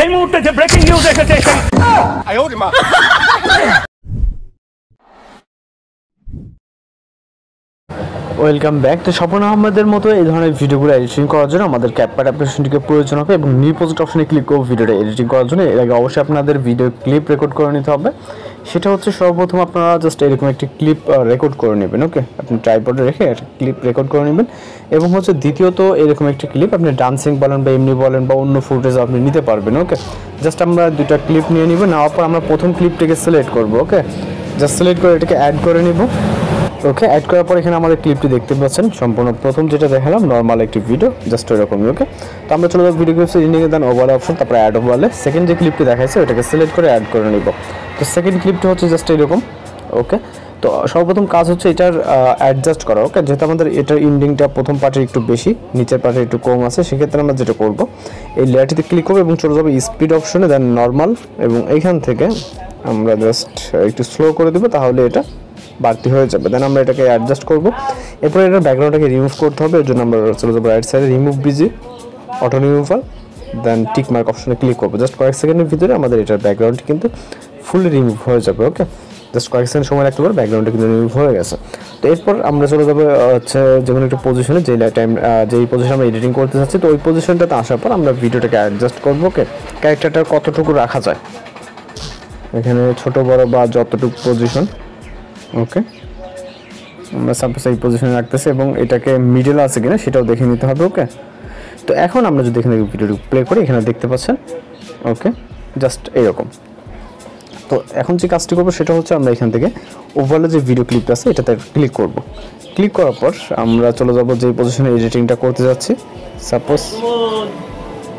এই মুহূর্তে যে ব্রেকিং নিউজ এসেছে ওয়েলকাম ব্যাক। তো স্বপন আহমেদের মতো এই ধরনের ভিডিওগুলো এডিটিং করার জন্য আমাদের ক্যাপকাট অ্যাপ্লিকেশনটিকে প্রয়োজন হবে এবং নিউ প্রজেক্ট অপশনে ক্লিক করব ভিডিওটা এডিটিং করার জন্য। এর আগে অবশ্যই আপনাদের ভিডিও ক্লিপ রেকর্ড করে নিতে হবে। সেটা হচ্ছে সর্বপ্রথম আপনারা জাস্ট এরকম একটি ক্লিপ রেকর্ড করে নেবেন। ওকে, আপনি ট্রাইপডে রেখে একটা ক্লিপ রেকর্ড করে নেবেন। এবং হচ্ছে দ্বিতীয়ত এরকম একটি ক্লিপ আপনি ডান্সিং বলেন বা এমনি বলেন বা অন্য ফুটেজ আপনি নিতে পারবেন। ওকে, জাস্ট আমরা দুইটা ক্লিপ নিয়ে নিব। নেওয়ার পর আমরা প্রথম ক্লিপটাকে সিলেক্ট করব। ওকে, জাস্ট সিলেক্ট করে এটাকে অ্যাড করে নিব। ওকে, অ্যাড করার পর এখানে আমাদের ক্লিপটি দেখতে পাচ্ছেন সম্পূর্ণ প্রথম যেটা দেখালাম নর্মাল একটি ভিডিও জাস্ট এরকমই। ওকে, তো আমরা চলে যাবো ভিডিও ক্লিপস ইন্ডিং দেন ওভারঅল অপশন, তারপরে অ্যাড ওভারলে সেকেন্ড যে ক্লিপটি দেখাইছে ওটাকে সিলেক্ট করে অ্যাড করে নিব। তো সেকেন্ড ক্লিপটি হচ্ছে জাস্ট এরকম। ওকে, তো সর্বপ্রথম কাজ হচ্ছে এটার অ্যাডজাস্ট করা। ওকে, যেহেতু আমাদের এটার ইন্ডিংটা প্রথম পার্টে একটু বেশি, নিচের পার্টে একটু কম আছে, সেক্ষেত্রে আমরা যেটা করব এই লেয়ারটিতে ক্লিক করবো এবং চলে যাবো স্পিড অপশনে, দেন নর্মাল, এবং এইখান থেকে আমরা জাস্ট একটু স্লো করে দেবো, তাহলে এটা বাড়তি হয়ে যাবে। দেন আমরা এটাকে অ্যাডজাস্ট করব। এরপরে এটার ব্যাকগ্রাউন্ডটাকে রিমুভ করতে হবে। এর জন্য আমরা চলে যাবো রাইট সাইডে রিমুভ বিজি অটো রিমুভাল, দেন টিক মার্ক অপশনে ক্লিক করবো। জাস্ট কয়েক সেকেন্ডের ভিতরে আমাদের এটার ব্যাকগ্রাউন্ডটি কিন্তু ফুললি রিমুভ হয়ে যাবে। ওকে, জাস্ট কয়েক সেকেন্ড সময় রাখতে পারে, ব্যাকগ্রাউন্ডটা কিন্তু রিমুভ হয়ে গেছে। তো এরপর আমরা চলে যাবো হচ্ছে যেমন একটা পজিশনে, যেই পজিশনে আমরা এডিটিং করতে চাচ্ছি, তো ওই পজিশনটাতে আসার পর আমরা ভিডিওটাকে অ্যাডজাস্ট করবো। ওকে, ক্যারেক্টারটা কতটুকু রাখা যায় এখানে ছোট বড় বা যতটুকু পজিশন। ওকে, আমরা সাপোজ এই পজিশনে রাখতেছি এবং এটাকে মিডল আছে কিনা সেটাও দেখে নিতে হবে। ওকে, তো এখন আমরা যদি এখানে ভিডিওটি প্লে করি, এখানে দেখতে পাচ্ছেন। ওকে, জাস্ট এইরকম। তো এখন যে কাজটি করবো সেটা হচ্ছে আমরা এখান থেকে ওভারঅল যে ভিডিও ক্লিপটা আছে এটাতে ক্লিক করব। ক্লিক করার পর আমরা চলে যাব যে পজিশনে এডিটিংটা করতে যাচ্ছি, সাপোজ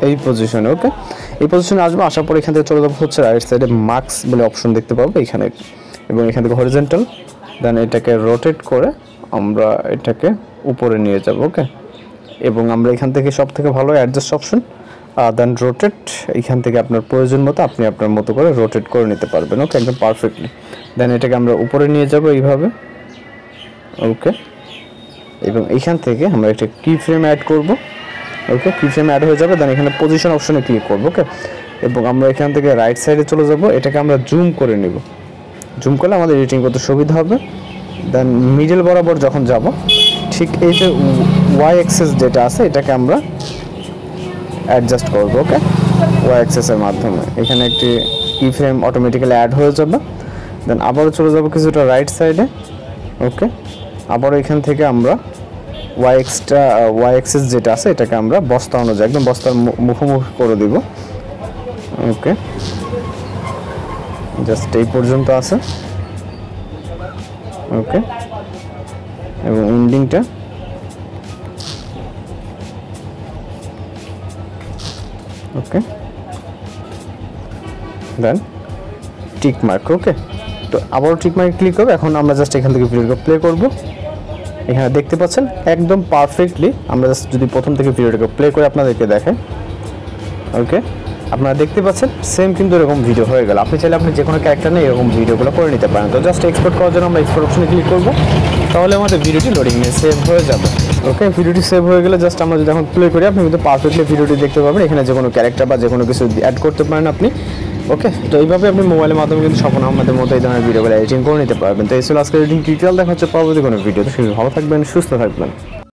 এই পজিশনে। ওকে, এই পজিশনে আসবো, আসার পর এখান থেকে চলে যাবো হচ্ছে রাইট সাইডে মার্কস বলে অপশন দেখতে পাবো এখানে, এবং এখান থেকে হরিজন্টাল, দেন এটাকে রোটেট করে আমরা এটাকে উপরে নিয়ে যাব। ওকে, এবং আমরা এখান থেকে সব থেকে ভালো অ্যাডজাস্ট অপশন, দেন রোটেট, এখান থেকে আপনার প্রয়োজন মতো আপনি আপনার মতো করে রোটেট করে নিতে পারবেন। ওকে, একদম পারফেক্টলি। দেন এটাকে আমরা উপরে নিয়ে যাব এইভাবে। ওকে, এবং এইখান থেকে আমরা একটা কি ফ্রেম অ্যাড করব। ওকে, কি ফ্রেম অ্যাড হয়ে যাবে, দেন এখানে পজিশন অপশনে ক্লিক করব। ওকে, এবং আমরা এখান থেকে রাইট সাইডে চলে যাব, এটাকে আমরা জুম করে নেব। জুম করলে আমাদের এডিটিং করতে সুবিধা হবে। দেন মিডল বরাবর যখন যাব, ঠিক এই যে ওয়াই অ্যাক্সেস যেটা আছে এটাকে আমরা অ্যাডজাস্ট করব। ওকে, ওয়াই অ্যাক্সেসের মাধ্যমে এখানে একটি কি ফ্রেম অটোমেটিক্যালি অ্যাড হয়ে যাবে। দেন আবারও চলে যাব কিছুটা রাইট সাইডে। ওকে, আবারও এখান থেকে আমরা ওয়াই অ্যাক্সেস যেটা আছে এটাকে আমরা বস্তা অনুযায়ী একদম বস্তার মুখোমুখি করে দিব। ওকে, জাস্ট এই পর্যন্ত আছে। ওকে, এবং এন্ডিংটা ওকে, দেন টিক মার্ক। ওকে, তো আবারও টিক মার্ক ক্লিক করবো। এখন আমরা জাস্ট এখান থেকে ভিডিওটা প্লে করব। এখানে দেখতে পাচ্ছেন একদম পারফেক্টলি। আমরা জাস্ট যদি প্রথম থেকে ভিডিওটাকে প্লে করে আপনাদেরকে দেখাই, ওকে, আপনারা দেখতে পাচ্ছেন সেম কিন্তু এরকম ভিডিও হয়ে গেল। আপনি চাইলে আপনি যে কোনো ক্যারেক্টার নিয়ে এরকম ভিডিওগুলো করে নিতে পারেন। তো জাস্ট এক্সপোর্ট করার জন্য আমরা এক্সপোর্ট অপশনে ক্লিক করব, তাহলে আমাদের ভিডিওটি লোডিং নিয়ে সেভ হয়ে যাবে। ওকে, ভিডিওটি সেভ হয়ে গেলে জাস্ট আমরা যদি এখন প্লে করি, আপনি কিন্তু পারফেক্টলি ভিডিওটি দেখতে পাবেন। এখানে যে কোনো ক্যারেক্টার বা যে কোনো কিছু অ্যাড করতে পারেন আপনি। ওকে, তো এইভাবে আপনি মোবাইলের মাধ্যমে কিন্তু স্বপন আহমেদের মতো এই ধরনের ভিডিওগুলো এডিটিং করে নিতে পারবেন। তো এই ছিল আজকের এডিটিং টিউটোরিয়াল। দেখা হচ্ছে পরবর্তী কোনো ভিডিওতে। ভালো থাকবেন, সুস্থ থাকবেন।